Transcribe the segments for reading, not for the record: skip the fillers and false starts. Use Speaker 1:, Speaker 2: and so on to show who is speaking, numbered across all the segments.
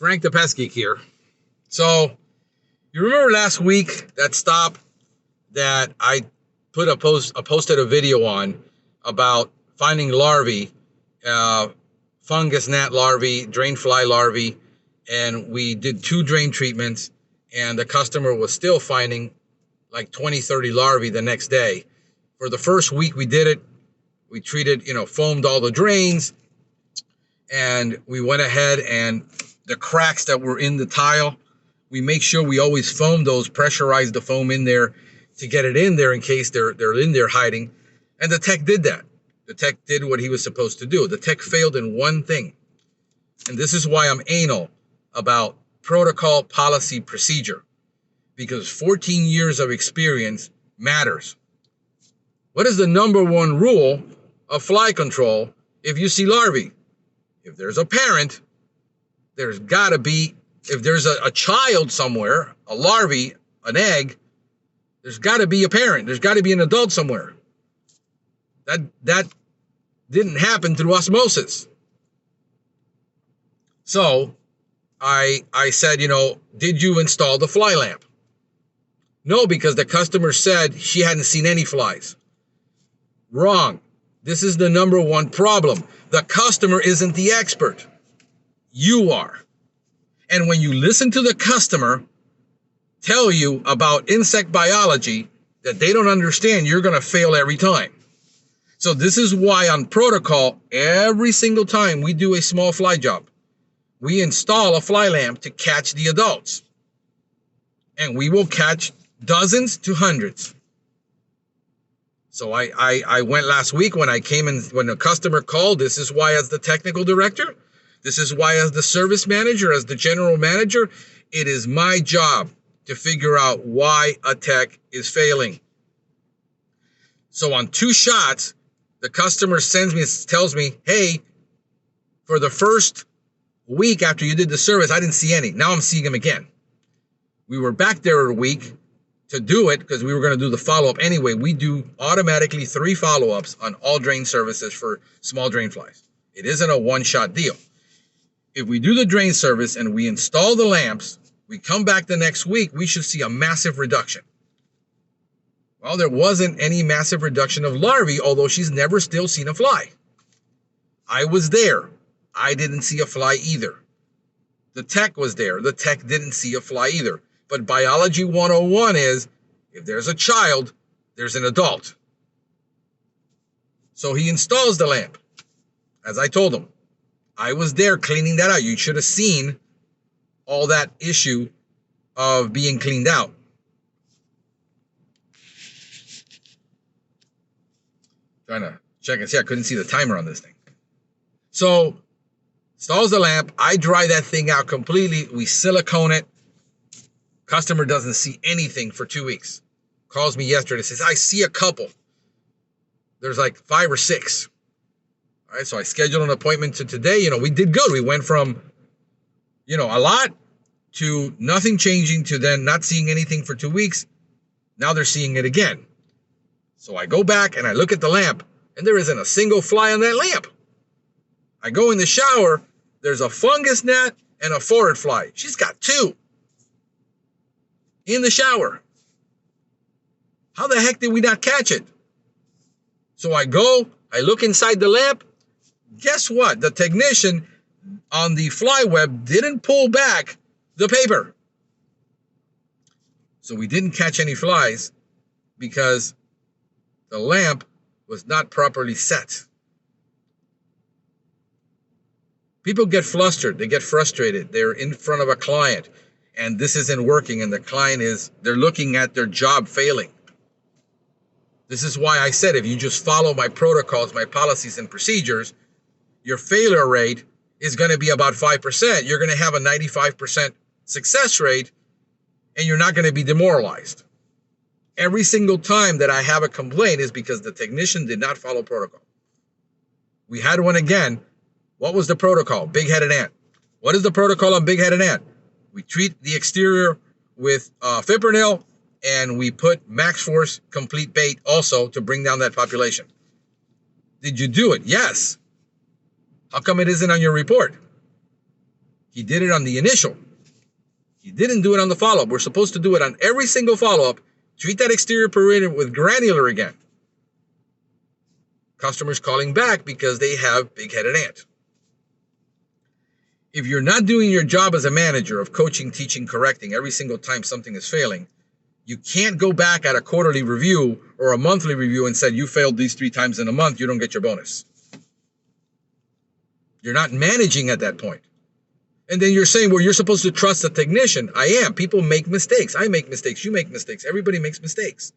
Speaker 1: Frank the Pest Geek here. So, you remember last week that stop that I posted a video on about finding larvae, fungus gnat larvae, drain fly larvae, and we did 2 drain treatments, and the customer was still finding like 20, 30 larvae the next day. For the first week we did it, we treated, foamed all the drains, and we went ahead and the cracks that were in the tile, we make sure we always foam those, pressurize the foam in there to get it in there in case they're in there hiding. And the tech did that. The tech did what he was supposed to do. The tech failed in one thing. And this is why I'm anal about protocol, policy, procedure. Because 14 years of experience matters. What is the number one rule of fly control if you see larvae? If there's a parent, there's got to be, if there's a child somewhere, a larvae, an egg, there's got to be a parent. There's got to be an adult somewhere. That didn't happen through osmosis. So I said, did you install the fly lamp? No, because the customer said she hadn't seen any flies. Wrong. This is the number one problem. The customer isn't the expert. You are. And when you listen to the customer tell you about insect biology that they don't understand, you're going to fail every time. So this is why on protocol, every single time we do a small fly job, we install a fly lamp to catch the adults. And we will catch dozens to hundreds. So I went last week when I came in, when the customer called, this is why as the technical director, this is why as the service manager, as the general manager, it is my job to figure out why a tech is failing. So on 2 shots, the customer tells me, hey, for the first week after you did the service, I didn't see any. Now I'm seeing them again. We were back there a week to do it because we were going to do the follow-up anyway. We do automatically 3 follow-ups on all drain services for small drain flies. It isn't a one-shot deal. If we do the drain service and we install the lamps, we come back the next week, we should see a massive reduction. Well, there wasn't any massive reduction of larvae, although she's never still seen a fly. I was there. I didn't see a fly either. The tech was there. The tech didn't see a fly either. But biology 101 is, if there's a child, there's an adult. So he installs the lamp, as I told him. I was there cleaning that out. You should have seen all that issue of being cleaned out. Trying to check and see. I couldn't see the timer on this thing. So, installs the lamp. I dry that thing out completely. We silicone it. Customer doesn't see anything for 2 weeks. Calls me yesterday, says, I see a couple. There's like 5 or 6. All right, so I scheduled an appointment to today. We did good. We went from, a lot to nothing changing to then not seeing anything for 2 weeks. Now they're seeing it again. So I go back and I look at the lamp, and there isn't a single fly on that lamp. I go in the shower, there's a fungus gnat and a forward fly. She's got 2 in the shower. How the heck did we not catch it? So I look inside the lamp. Guess what? The technician on the fly web didn't pull back the paper. So we didn't catch any flies because the lamp was not properly set. People get flustered. They get frustrated. They're in front of a client and this isn't working, and the client they're looking at their job failing. This is why I said if you just follow my protocols, my policies and procedures, your failure rate is going to be about 5%. You're going to have a 95% success rate, and you're not going to be demoralized. Every single time that I have a complaint is because the technician did not follow protocol. We had one again. What was the protocol? Big-headed ant. What is the protocol on big-headed ant? We treat the exterior with fipronil, and we put Max Force complete bait also to bring down that population. Did you do it? Yes. How come it isn't on your report? He did it on the initial. He didn't do it on the follow-up. We're supposed to do it on every single follow-up. Treat that exterior perimeter with granular again. Customers calling back because they have big-headed ant. If you're not doing your job as a manager of coaching, teaching, correcting every single time something is failing, you can't go back at a quarterly review or a monthly review and say, you failed these 3 times in a month, you don't get your bonus. You're not managing at that point. And then you're saying, well, you're supposed to trust the technician. I am. People make mistakes. I make mistakes. You make mistakes. Everybody makes mistakes.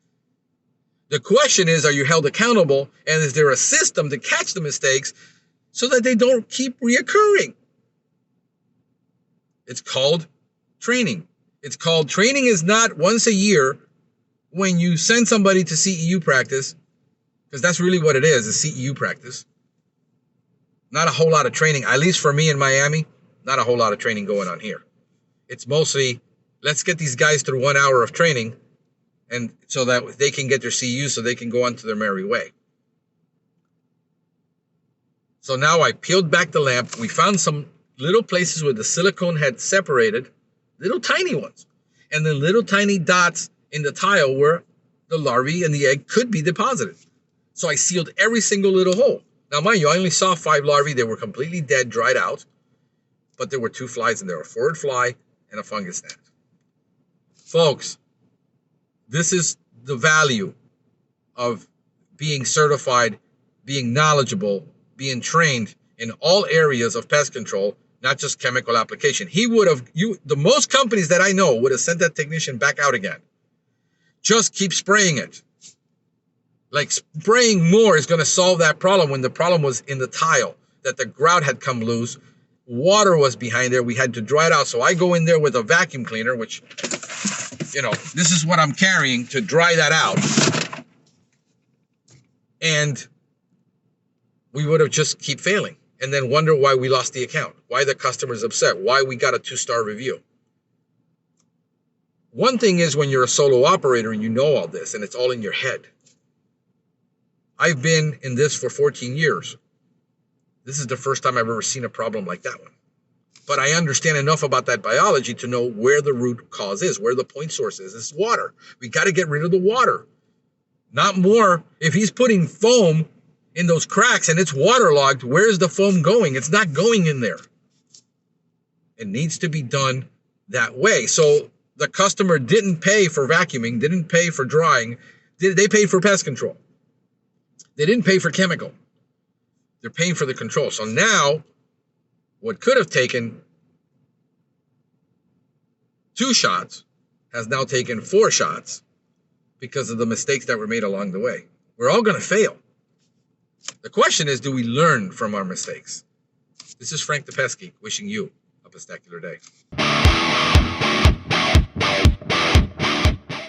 Speaker 1: The question is, are you held accountable? And is there a system to catch the mistakes so that they don't keep reoccurring? It's called training. It's called training is not once a year when you send somebody to CEU practice, because that's really what it is, a CEU practice. Not a whole lot of training, at least for me in Miami, not a whole lot of training going on here. It's mostly, let's get these guys through 1 hour of training and so that they can get their CEU so they can go on to their merry way. So now I peeled back the lamp. We found some little places where the silicone had separated, little tiny ones, and the little tiny dots in the tile where the larvae and the egg could be deposited. So I sealed every single little hole. Now, mind you, I only saw 5 larvae. They were completely dead, dried out, but there were 2 flies in there, a forward fly and a fungus gnat. Folks, this is the value of being certified, being knowledgeable, being trained in all areas of pest control, not just chemical application. He would have, the most companies that I know would have sent that technician back out again. Just keep spraying it. Like spraying more is going to solve that problem when the problem was in the tile, that the grout had come loose. Water was behind there. We had to dry it out. So I go in there with a vacuum cleaner, which, you know, this is what I'm carrying to dry that out. And we would have just keep failing and then wonder why we lost the account, why the customer's upset, why we got a 2-star review. One thing is when you're a solo operator and you know all this and it's all in your head. I've been in this for 14 years. This is the first time I've ever seen a problem like that one. But I understand enough about that biology to know where the root cause is, where the point source is. It's water. We got to get rid of the water. Not more. If he's putting foam in those cracks and it's waterlogged, where's the foam going? It's not going in there. It needs to be done that way. So the customer didn't pay for vacuuming, didn't pay for drying. They paid for pest control. They didn't pay for chemical. They're paying for the control. So now, what could have taken 2 shots has now taken 4 shots because of the mistakes that were made along the way. We're all going to fail. The question is, do we learn from our mistakes? This is Frank the Pest Geek wishing you a pestacular day.